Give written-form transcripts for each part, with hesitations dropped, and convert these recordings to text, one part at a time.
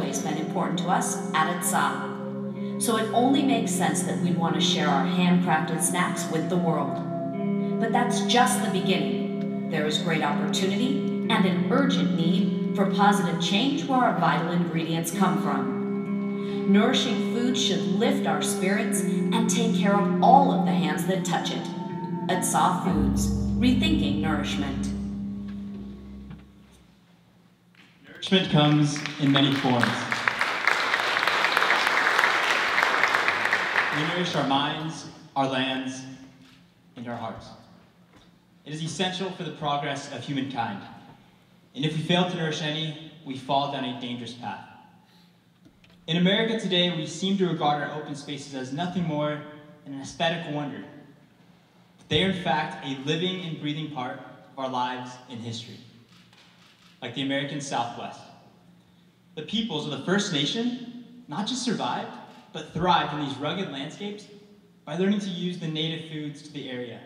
always been important to us at Atsa. So it only makes sense that we'd want to share our handcrafted snacks with the world. But that's just the beginning. There is great opportunity and an urgent need for positive change where our vital ingredients come from. Nourishing food should lift our spirits and take care of all of the hands that touch it. Atsa Foods, rethinking nourishment. Nourishment comes in many forms. We nourish our minds, our lands, and our hearts. It is essential for the progress of humankind. And if we fail to nourish any, we fall down a dangerous path. In America today, we seem to regard our open spaces as nothing more than an aesthetic wonder. They are in fact a living and breathing part of our lives in history. Like the American Southwest. The peoples of the First Nation not just survived, but thrived in these rugged landscapes by learning to use the native foods to the area.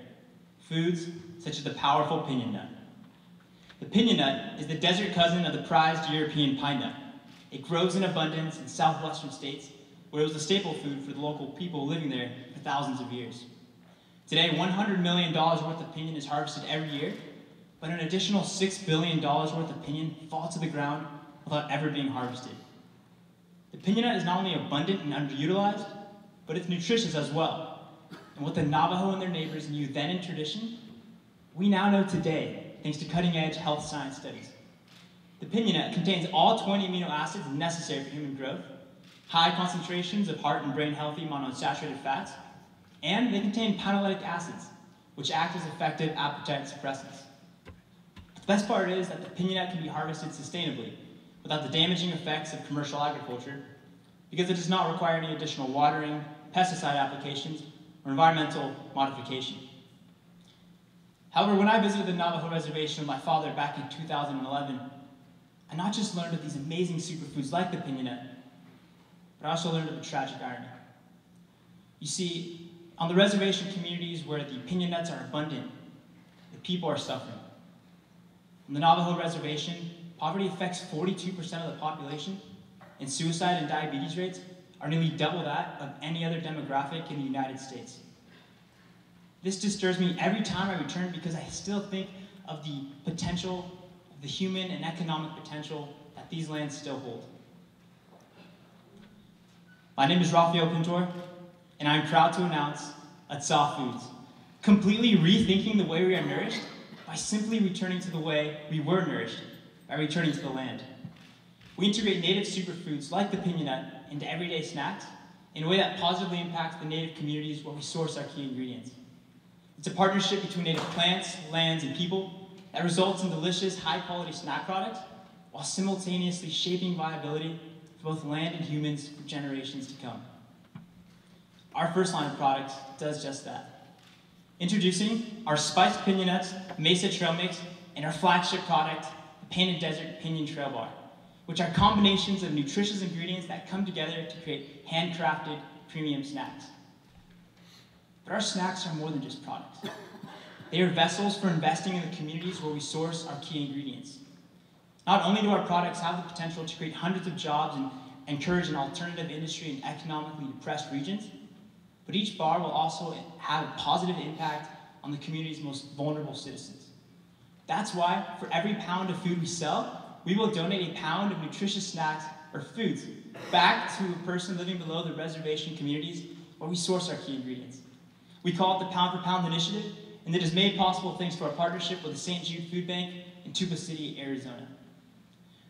Foods such as the powerful piña nut. The piña nut is the desert cousin of the prized European pine nut. It grows in abundance in southwestern states, where it was a staple food for the local people living there for thousands of years. Today, $100 million worth of piña is harvested every year, but an additional $6 billion worth of piña fall to the ground without ever being harvested. The piña nut is not only abundant and underutilized, but it's nutritious as well. And what the Navajo and their neighbors knew then in tradition, we now know today, thanks to cutting-edge health science studies. The piña nut contains all 20 amino acids necessary for human growth, high concentrations of heart and brain healthy monounsaturated fats, and they contain panolytic acids, which act as effective appetite suppressants. The best part is that the piña nut can be harvested sustainably, without the damaging effects of commercial agriculture, because it does not require any additional watering, pesticide applications, or environmental modification. However, when I visited the Navajo reservation with my father back in 2011, I not just learned of these amazing superfoods like the piña nut, but I also learned of a tragic irony. You see, on the reservation communities where the piña nuts are abundant, the people are suffering. On the Navajo reservation, poverty affects 42% of the population, and suicide and diabetes rates are nearly double that of any other demographic in the United States. This disturbs me every time I return because I still think of the potential, of the human and economic potential that these lands still hold. My name is Rafael Pintor, and I'm proud to announce Atsa Foods, completely rethinking the way we are nourished by simply returning to the way we were nourished, by returning to the land. We integrate native superfoods like the piña nut into everyday snacks in a way that positively impacts the native communities where we source our key ingredients. It's a partnership between native plants, lands, and people that results in delicious, high-quality snack products while simultaneously shaping viability for both land and humans for generations to come. Our first line of products does just that. Introducing our spiced piña nuts, Mesa Trail Mix, and our flagship product, the Painted Desert Piñon Trail Bar, which are combinations of nutritious ingredients that come together to create handcrafted premium snacks. But our snacks are more than just products. They are vessels for investing in the communities where we source our key ingredients. Not only do our products have the potential to create hundreds of jobs and encourage an alternative industry in economically depressed regions, but each bar will also have a positive impact on the community's most vulnerable citizens. That's why, for every pound of food we sell, we will donate a pound of nutritious snacks or foods back to a person living below the reservation communities where we source our key ingredients. We call it the Pound for Pound Initiative, and it is made possible thanks to our partnership with the St. Jude Food Bank in Tuba City, Arizona.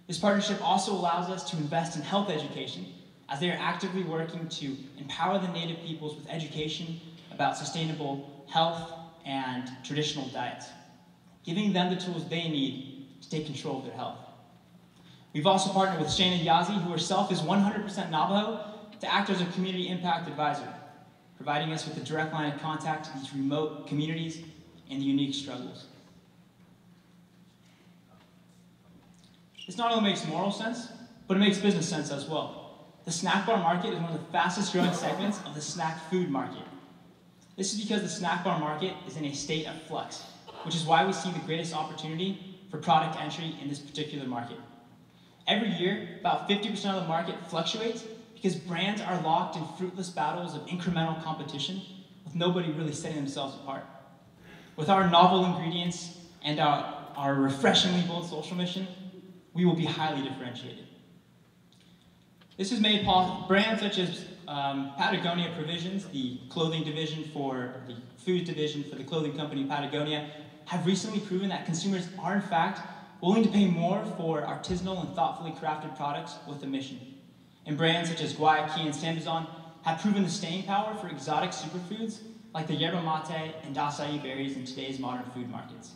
This partnership also allows us to invest in health education, as they are actively working to empower the native peoples with education about sustainable health and traditional diets, giving them the tools they need to take control of their health. We've also partnered with Shana Yazi, who herself is 100% Navajo, to act as a community impact advisor, providing us with a direct line of contact to these remote communities and the unique struggles. This not only makes moral sense, but it makes business sense as well. The snack bar market is one of the fastest growing segments of the snack food market. This is because the snack bar market is in a state of flux, which is why we see the greatest opportunity for product entry in this particular market. Every year, about 50% of the market fluctuates because brands are locked in fruitless battles of incremental competition with nobody really setting themselves apart. With our novel ingredients and our refreshingly bold social mission, we will be highly differentiated. This has made possible. Brands such as Patagonia Provisions, the clothing division for the food division for the clothing company Patagonia, have recently proven that consumers are in fact willing to pay more for artisanal and thoughtfully crafted products with a mission. And brands such as Guayaki and Sambizon have proven the staying power for exotic superfoods like the yerba mate and acai berries in today's modern food markets.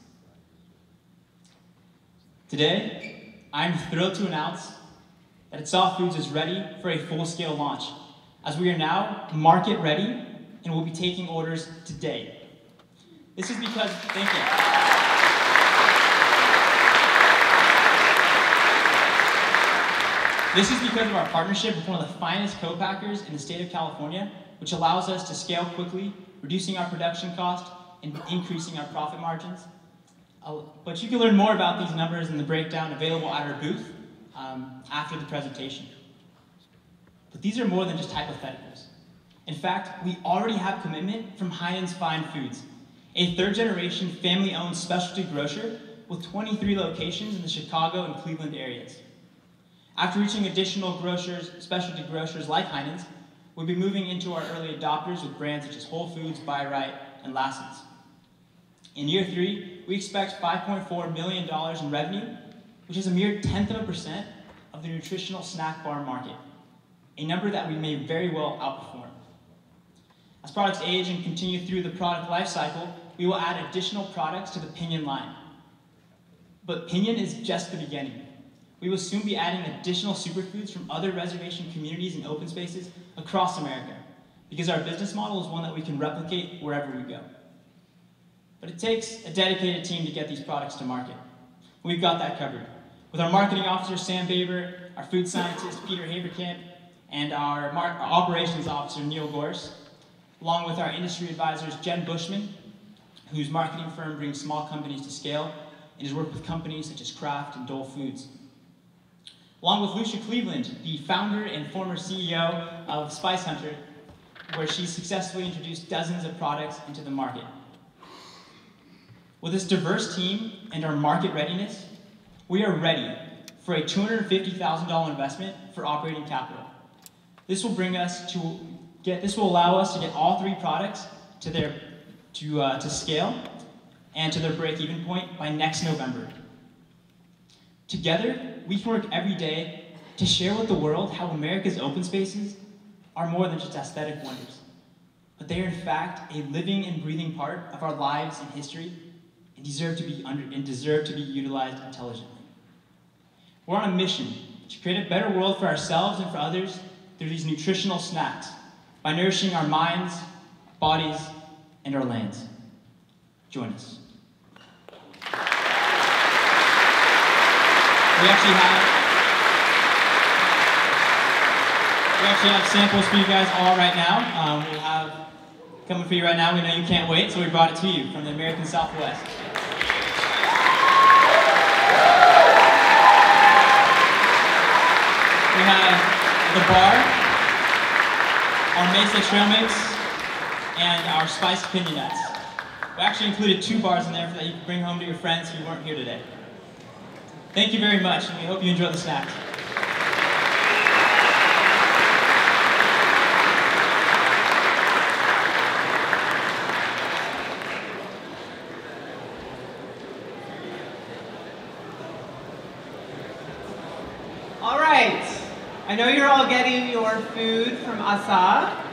Today, I'm thrilled to announce that Atsa Foods is ready for a full-scale launch, as we are now market ready and will be taking orders today. This is because, thank you. This is because of our partnership with one of the finest co-packers in the state of California, which allows us to scale quickly, reducing our production cost and increasing our profit margins. But you can learn more about these numbers in the breakdown available at our booth after the presentation. But these are more than just hypotheticals. In fact, we already have commitment from Heinen's Fine Foods, a third-generation family-owned specialty grocer with 23 locations in the Chicago and Cleveland areas. After reaching additional specialty grocers like Heinen's, we'll be moving into our early adopters with brands such as Whole Foods, Buy Right, and Lassen's. In year 3, we expect $5.4 million in revenue, which is a mere 0.1% of the nutritional snack bar market, a number that we may very well outperform. As products age and continue through the product life cycle, we will add additional products to the Pinion line. But Pinion is just the beginning. We will soon be adding additional superfoods from other reservation communities and open spaces across America, because our business model is one that we can replicate wherever we go. But it takes a dedicated team to get these products to market. We've got that covered. With our marketing officer, Sam Baber, our food scientist, Peter Haberkamp, and our operations officer, Neil Gorse, along with our industry advisors, Jen Bushman, whose marketing firm brings small companies to scale and has worked with companies such as Kraft and Dole Foods. Along with Lucia Cleveland, the founder and former CEO of Spice Hunter, where she successfully introduced dozens of products into the market. With this diverse team and our market readiness, we are ready for a $250,000 investment for operating capital. This will allow us to get all 3 products to scale and to their break-even point by next November. Together, we can work every day to share with the world how America's open spaces are more than just aesthetic wonders, but they are in fact a living and breathing part of our lives and history and deserve to be utilized intelligently. We're on a mission to create a better world for ourselves and for others through these nutritional snacks by nourishing our minds, bodies, and our lands. Join us. We actually have samples for you guys all right now. We'll have coming for you right now. We know you can't wait, so we brought it to you from the American Southwest. We have the bar, our Mesa Trail Mix, and our spiced pinion nuts. We actually included 2 bars in there that you can bring home to your friends who weren't here today. Thank you very much, and we hope you enjoy the snacks. All right, I know you're all getting your food from Atsa.